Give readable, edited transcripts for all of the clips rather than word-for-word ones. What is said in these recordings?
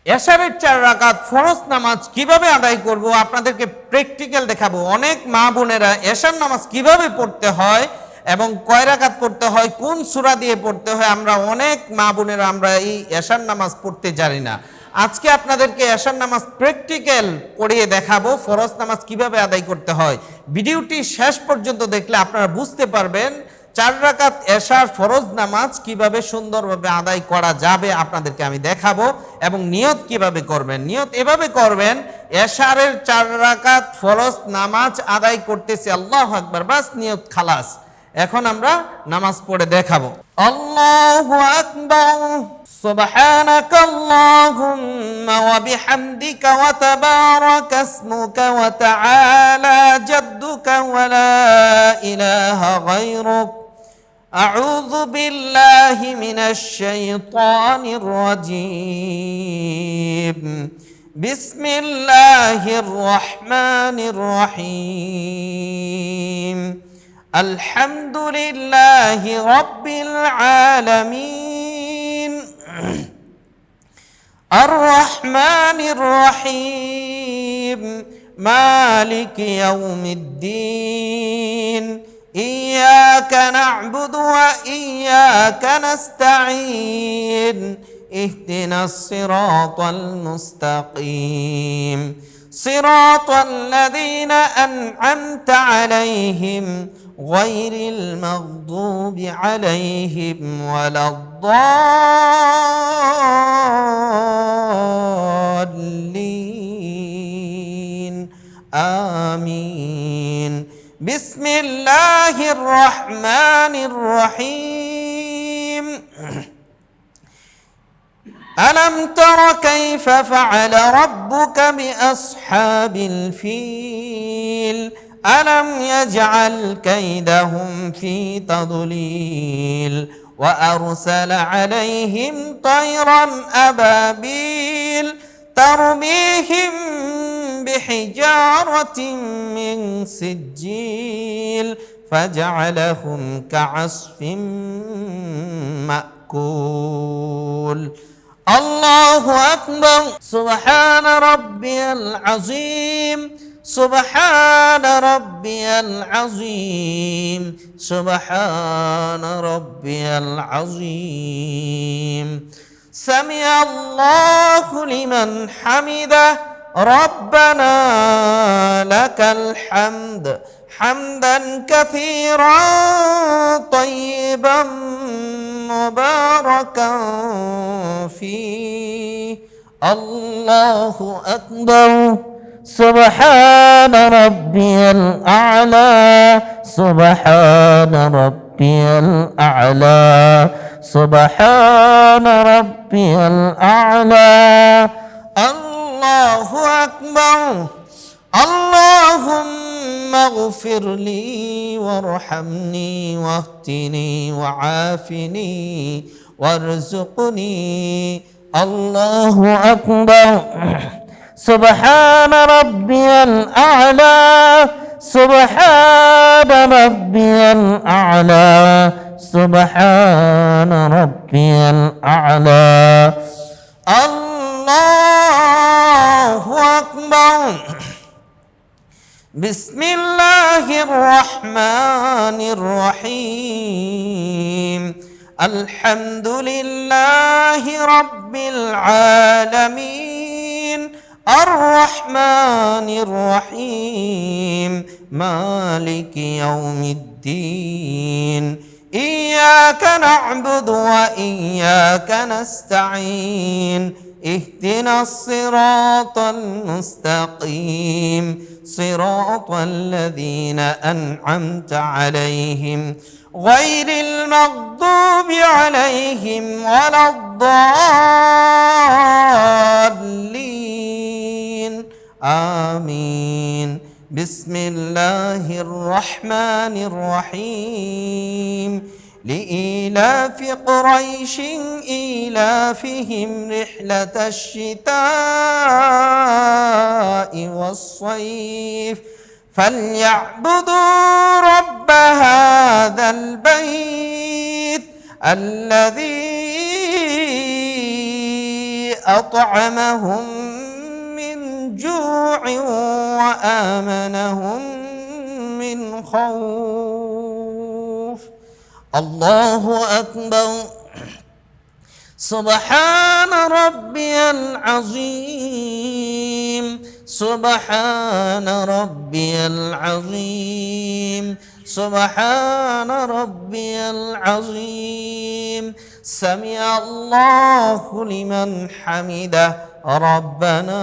এশারের 4 রাকাত ফরজ নামাজ কিভাবে আদায় করব আপনাদেরকে প্র্যাকটিক্যাল দেখাবো। অনেক মা বোনেরা এশার নামাজ কিভাবে পড়তে হয় এবং কয় রাকাত পড়তে হয়, কোন সূরা দিয়ে পড়তে হয়, আমরা অনেক মা বোনেরা আমরা এই এশার নামাজ পড়তে জানি না। আজকে আপনাদেরকে এশার নামাজ প্র্যাকটিক্যাল পড়িয়ে দেখাবো, ফরজ নামাজ কিভাবে আদায় করতে হয়। ভিডিওটি শেষ পর্যন্ত দেখলে আপনারা বুঝতে পারবেন 4 রাকাত এশার ফরজ নামাজ কিভাবে সুন্দরভাবে আদায় করা যাবে আপনাদেরকে আমি দেখাবো। এবং নিয়ত কিভাবে করবেন, নিয়ত এভাবে করবেন, এশারের 4 রাকাত ফরজ নামাজ আদায় করতেছি, আল্লাহু আকবার, বাস নিয়ত খালাস। এখন আমরা নামাজ পড়ে দেখাবো। আল্লাহু আকবার, সুবহানাকা আল্লাহুম্মা ওয়া বিহামদিকা ওয়া তাবারাকা ইসমুকা ওয়া তাআলা জাদ্দুকা ওয়া লা ইলাহা গায়রুক। أعوذ بالله من الشيطان الرجيم. بسم الله الرحمن الرحيم. الحمد لله رب العالمين. الرحمن الرحيم. مالك يوم الدين. إياك نعبد وإياك نستعين. اهدنا الصراط المستقيم. صراط الذين أنعمت عليهم غير المغضوب عليهم ولا الضالين. آمين. بسم الله الرحمن الرحيم. ألم تر كيف فعل ربك بأصحاب الفيل؟ ألم يجعل كيدهم في تضليل وأرسل عليهم طيرا أبابيل ترميهم بحجارة من سجيل فجعلهم كعصف مأكول. الله أكبر. سبحان ربي العظيم. سبحان ربي العظيم. سبحان ربي العظيم. سمع الله لمن حمده. ربنا لك الحمد حمدا كثيرا طيبا مباركا فيه. الله أكبر. سبحان ربي الأعلى. سبحان ربي الأعلى. سبحان ربي الأعلى. الله أكبر. اللهم اغفر لي وارحمني واهدني وعافني وارزقني. الله أكبر. سبحان ربي الأعلى. سبحان ربي الأعلى. سبحان ربي الأعلى. الله أكبر. بسم الله الرحمن الرحيم. الحمد لله رب العالمين. الرحمن الرحيم. مالك يوم الدين. إياك نعبد وإياك نستعين. اهدنا الصراط المستقيم. صراط الذين أنعمت عليهم غير المغضوب عليهم ولا الضالين. آمين. بسم الله الرحمن الرحيم. لإيلاف قريش إيلافهم رحلة الشتاء والصيف فليعبدوا رب هذا البيت الذي أطعمهم من جوع وآمنهم من خوف. الله أكبر. سبحان ربي العظيم. سبحان ربي العظيم. سبحان ربي العظيم. سمع الله لمن حمده. ربنا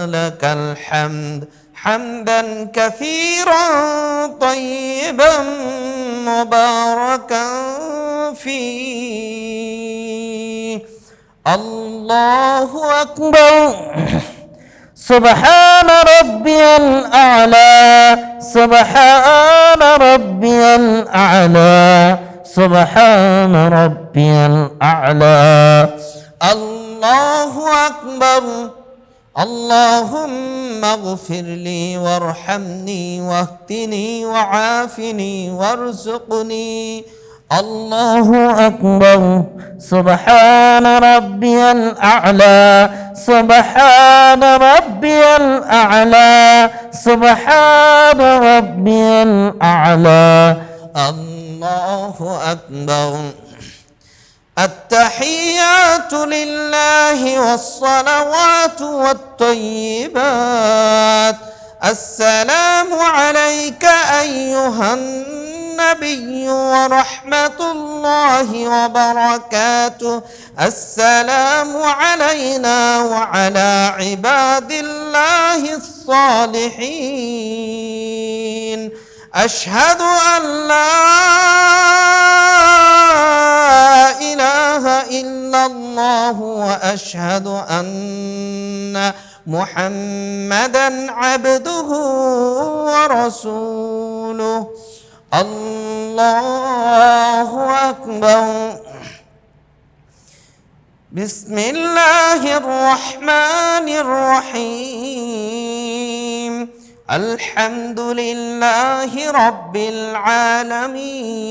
لك الحمد حمدا كثيرا طيبا مباركا فيه. الله أكبر. سبحان ربي الأعلى. سبحان ربي الأعلى. سبحان ربي الأعلى. الله أكبر. اللهم اغفر لي وارحمني واهدني وعافني وارزقني. الله أكبر. سبحان ربي الأعلى. سبحان ربي الأعلى. سبحان ربي الأعلى. الله أكبر. التحيات لله والصلوات والطيبات. السلام عليك أيها النبي ورحمة الله وبركاته. السلام علينا وعلى عباد الله الصالحين. أشهد أن لا إله إلا الله وأشهد أن محمدا عبده ورسوله. الله أكبر. بسم الله الرحمن الرحيم. الحمد لله رب العالمين.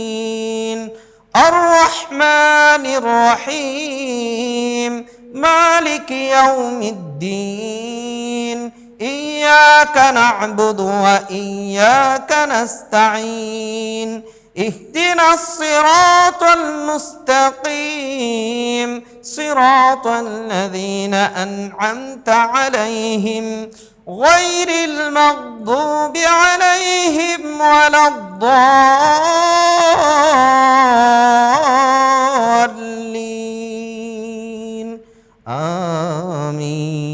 الرحمن الرحيم. مالك يوم الدين. إياك نعبد وإياك نستعين. اهدنا الصراط المستقيم. صراط الذين أنعمت عليهم غير المغضوب عليهم ولا الضالين. آمين.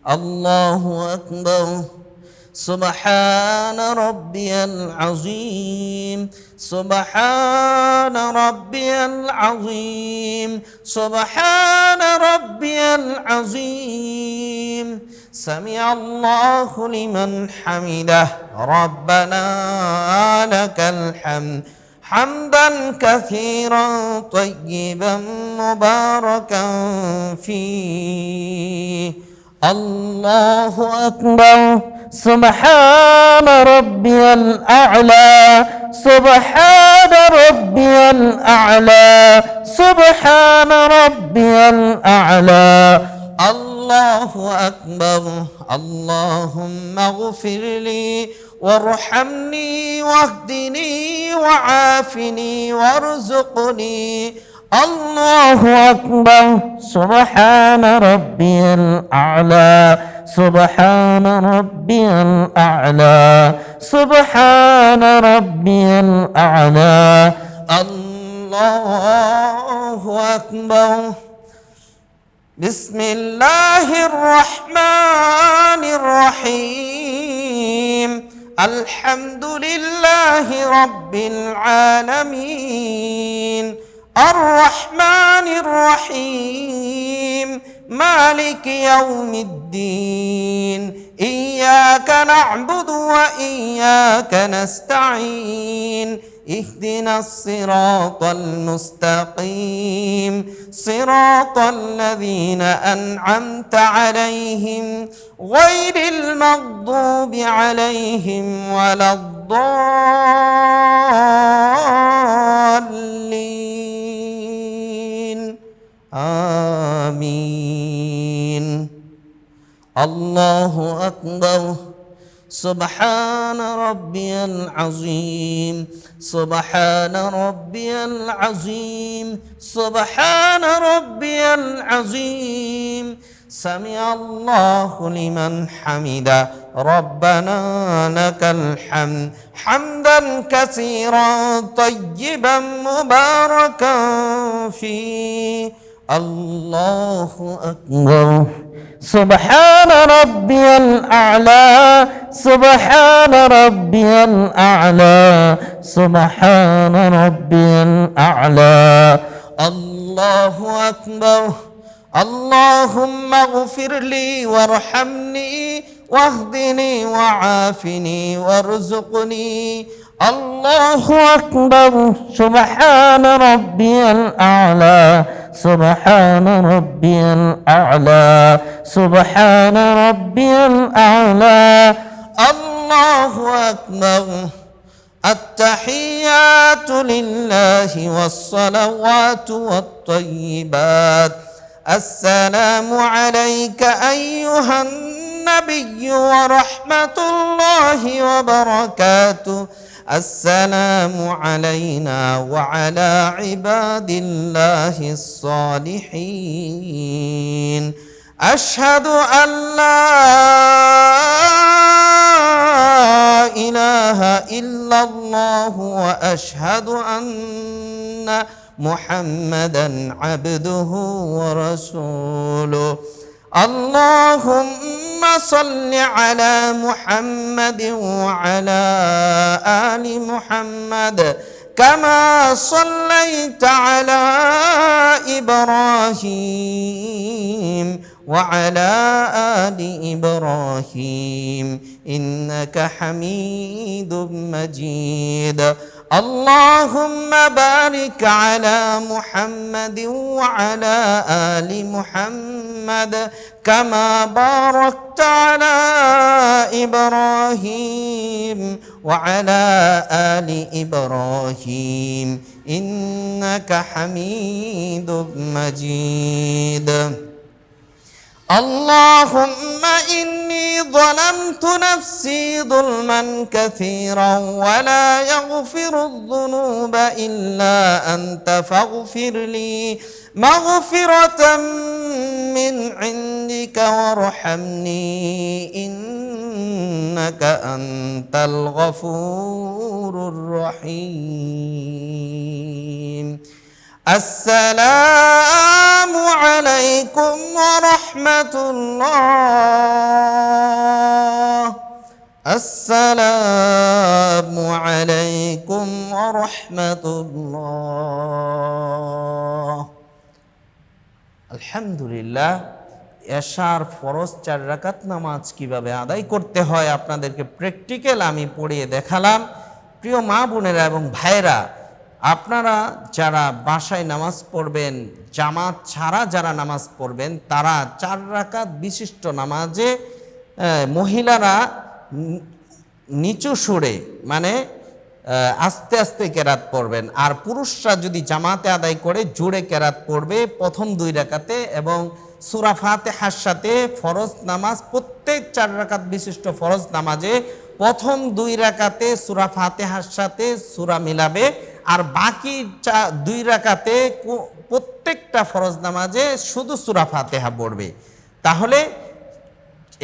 الله أكبر. سبحان ربي العظيم. سبحان ربي العظيم. سبحان ربي العظيم. سمع الله لمن حمده. ربنا لك الحمد حمدا كثيرا طيبا مباركا فيه. الله أكبر. سبحان ربي الأعلى. سبحان ربي الأعلى. سبحان ربي الأعلى. الله أكبر. اللهم اغفر لي وارحمني واهدني وعافني وارزقني. الله أكبر. سبحان ربي الأعلى. سبحان ربي الأعلى. سبحان ربي الأعلى. الله أكبر. بسم الله الرحمن الرحيم. الحمد لله رب العالمين. الرحمن الرحيم. مالك يوم الدين. إياك نعبد وإياك نستعين. اهدنا الصراط المستقيم. صراط الذين أنعمت عليهم غير المغضوب عليهم ولا الضالين. آمين الله أكبر سبحان ربي العظيم سبحان ربي العظيم سبحان ربي العظيم سمع الله لمن حمده ربنا لك الحمد حمدا كثيرا طيبا مباركا فيه الله أكبر سبحان ربي الأعلى سبحان ربي الأعلى سبحان ربي الأعلى الله أكبر اللهم اغفر لي وارحمني واهدني وعافني وارزقني الله أكبر سبحان ربي الأعلى سبحان ربي الأعلى سبحان ربي الأعلى الله أكبر التحيات لله والصلوات والطيبات السلام عليك أيها النبي ورحمة الله وبركاته السلام علينا وعلى عباد الله الصالحين أشهد أن لا إله إلا الله وأشهد أن محمدا عبده ورسوله اللهم صل على محمد وعلى آل محمد كما صليت على إبراهيم وعلى آل إبراهيم إنك حميد مجيد اللهم بارك على محمد وعلى آل محمد كما باركت على إبراهيم وعلى آل إبراهيم إنك حميد مجيد اللهم إني ظلمت نفسي ظلما كثيرا ولا يغفر الذنوب إلا أنت فاغفر لي مغفرة من عندك وارحمني إنك أنت الغفور الرحيم السلام عليكم ورحمة الله السلام عليكم ورحمة الله আলহামদুলিল্লাহ এশার ফরজ 4 রাকাত নামাজ কিভাবে আদায় করতে হয় আপনাদেরকে প্র্যাকটিক্যাল আমি পড়িয়ে দেখালাম। প্রিয় মা বোনেরা এবং ভাইরা, আপনারা যারা বাসায় নামাজ পড়বেন, জামাত ছাড়া যারা নামাজ পড়বেন, তারা 4 রাকাত বিশিষ্ট নামাজে মহিলারা নিচু সুরে মানে আস্তে আস্তে কেরাত পড়বেন, আর পুরুষরা যদি জামাতে আদায় করে জোরে কেরাত পড়বে প্রথম 2 রাকাতে এবং সূরা ফাতিহার সাথে ফরজ নামাজ প্রত্যেক 4 রাকাত বিশিষ্ট ফরজ নামাজে প্রথম 2 রাকাতে সূরা ফাতিহার সাথে সূরা মিলাবে, আর বাকি 2 রাকাতে প্রত্যেকটা ফরজ নামাজে শুধু সূরা ফাতিহা পড়বে। তাহলে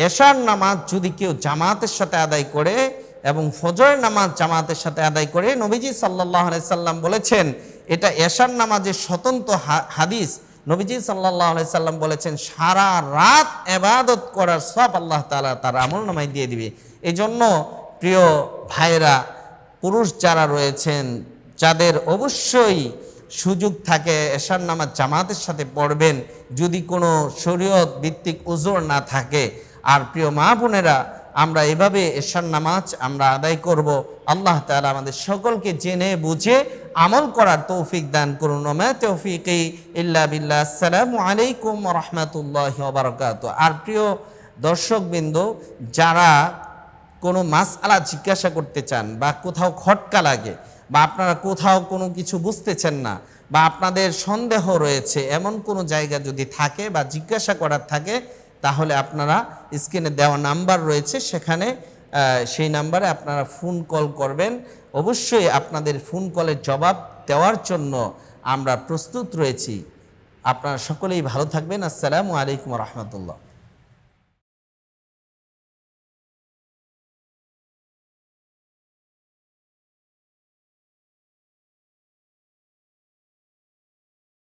এশার নামাজ যদি কেউ জামাতের সাথে আদায় করে এবং ফজরের নামাজ জামাতের সাথে আদায় করে, নবীজি সাল্লাল্লাহু আলাইহি সাল্লাম বলেছেন এটা এশার নামাজের স্বতন্ত্র হাদিস। নবীজি সাল্লাল্লাহু আলাইহি সাল্লাম বলেছেন সারা রাত ইবাদত করার সব আল্লাহ তাআলা তার আমলনামায় দিয়ে দিবে। এজন্য প্রিয় ভাইরা, পুরুষ যারা রয়েছেন যাদের অবশ্যই সুযোগ থাকে এশার নামাজ জামাতের সাথে পড়বেন যদি কোনো শরীয়ত ভিত্তিক উযর না থাকে। আর প্রিয় মা বোনেরা, আমরা এভাবে এশার নামাজ আমরা আদায় করব। আল্লাহ তাআলা আমাদের সকলকে জেনে বুঝে আমল করার তৌফিক দান করুন। ওমা তৌফিকি ইল্লা বিল্লাহ। আসসালামু আলাইকুম ওয়া রাহমাতুল্লাহি ওয়া বারাকাতুহু। আর প্রিয় দর্শকবৃন্দ, যারা কোনো মাসআলা জিজ্ঞাসা করতে চান বা কোথাও খটকা লাগে বা আপনারা কোথাও কোনো কিছু বুঝতেছেন না বা আপনাদের সন্দেহ রয়েছে এমন কোনো জায়গা যদি থাকে বা জিজ্ঞাসা করার থাকে, তাহলে আপনারা স্ক্রিনে দেওয়া নাম্বার রয়েছে, সেখানে সেই নাম্বারে আপনারা ফোন কল করবেন। অবশ্যই আপনাদের ফোন কলের জবাব দেওয়ার জন্য আমরা প্রস্তুত রয়েছি। আপনারা সকলেই ভালো থাকবেন। আসসালামু আলাইকুম রহমতুল্লাহ।